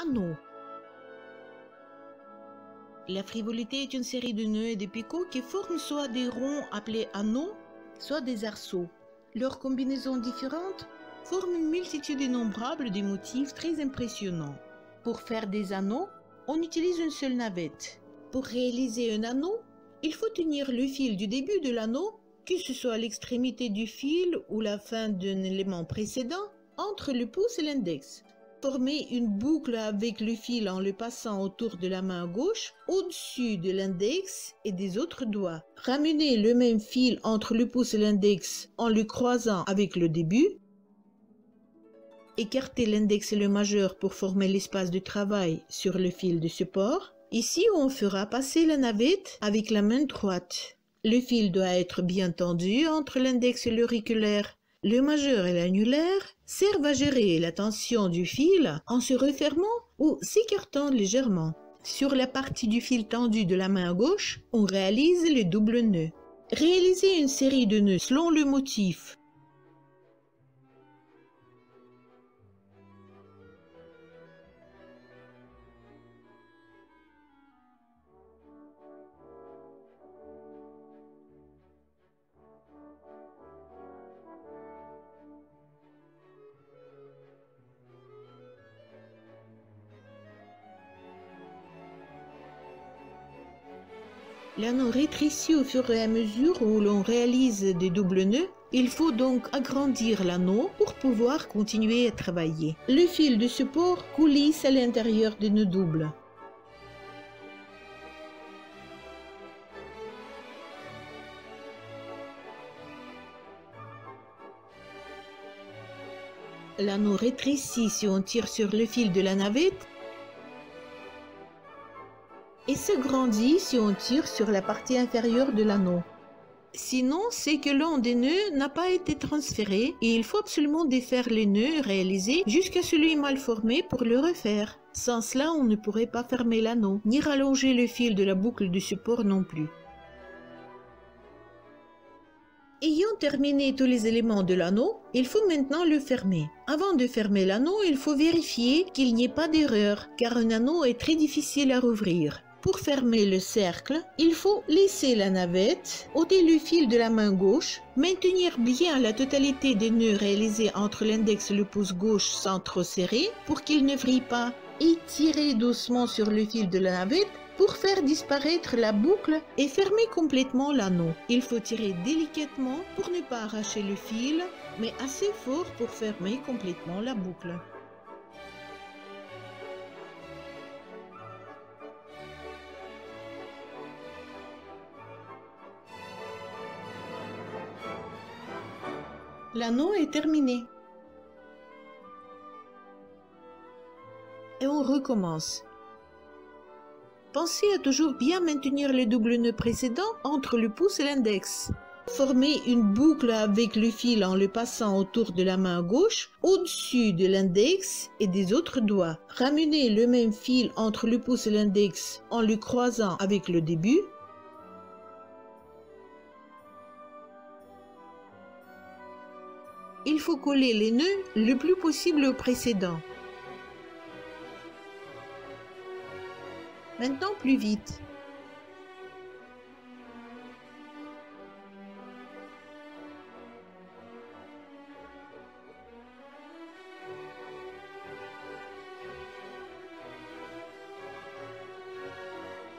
Anneau. La frivolité est une série de nœuds et de picots qui forment soit des ronds appelés anneaux, soit des arceaux. Leurs combinaisons différentes forment une multitude innombrable de motifs très impressionnants. Pour faire des anneaux, on utilise une seule navette. Pour réaliser un anneau, il faut tenir le fil du début de l'anneau, que ce soit l'extrémité du fil ou la fin d'un élément précédent, entre le pouce et l'index. Former une boucle avec le fil en le passant autour de la main gauche, au-dessus de l'index et des autres doigts. Ramener le même fil entre le pouce et l'index en le croisant avec le début. Écarter l'index et le majeur pour former l'espace de travail sur le fil de support. Ici, on fera passer la navette avec la main droite. Le fil doit être bien tendu entre l'index et l'auriculaire. Le majeur et l'annulaire servent à gérer la tension du fil en se refermant ou s'écartant légèrement. Sur la partie du fil tendu de la main gauche, on réalise le double nœud. Réaliser une série de nœuds selon le motif. L'anneau rétrécit au fur et à mesure où l'on réalise des doubles nœuds. Il faut donc agrandir l'anneau pour pouvoir continuer à travailler. Le fil de support coulisse à l'intérieur des nœuds doubles. L'anneau rétrécit si on tire sur le fil de la navette et s'agrandit si on tire sur la partie inférieure de l'anneau. Sinon, c'est que l'un des nœuds n'a pas été transféré et il faut absolument défaire les nœuds réalisés jusqu'à celui mal formé pour le refaire. Sans cela, on ne pourrait pas fermer l'anneau, ni rallonger le fil de la boucle du support non plus. Ayant terminé tous les éléments de l'anneau, il faut maintenant le fermer. Avant de fermer l'anneau, il faut vérifier qu'il n'y ait pas d'erreur, car un anneau est très difficile à rouvrir. Pour fermer le cercle, il faut laisser la navette, ôter le fil de la main gauche, maintenir bien la totalité des nœuds réalisés entre l'index et le pouce gauche sans trop serrer pour qu'il ne vrille pas, et tirer doucement sur le fil de la navette pour faire disparaître la boucle et fermer complètement l'anneau. Il faut tirer délicatement pour ne pas arracher le fil, mais assez fort pour fermer complètement la boucle. L'anneau est terminé. Et on recommence. Pensez à toujours bien maintenir le double nœud précédent entre le pouce et l'index. Formez une boucle avec le fil en le passant autour de la main gauche, au-dessus de l'index et des autres doigts. Ramenez le même fil entre le pouce et l'index en le croisant avec le début. Il faut coller les nœuds le plus possible au précédent. Maintenant plus vite.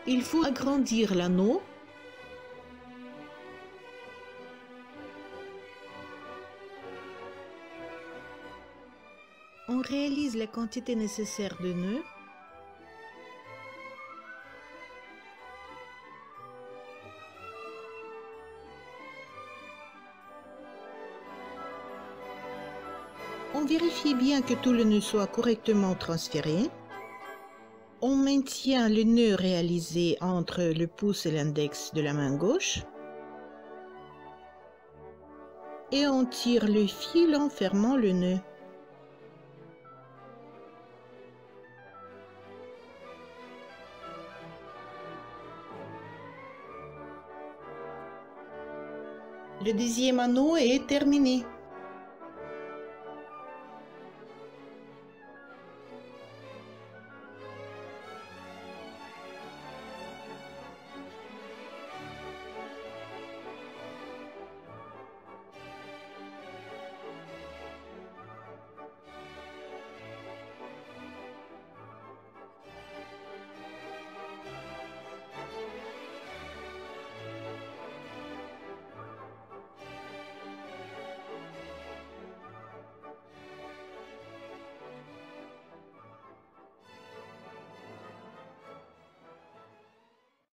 Il faut agrandir l'anneau. On réalise la quantité nécessaire de nœuds. On vérifie bien que tout le nœud soit correctement transféré. On maintient le nœud réalisé entre le pouce et l'index de la main gauche. Et on tire le fil en fermant le nœud. Le deuxième anneau est terminé.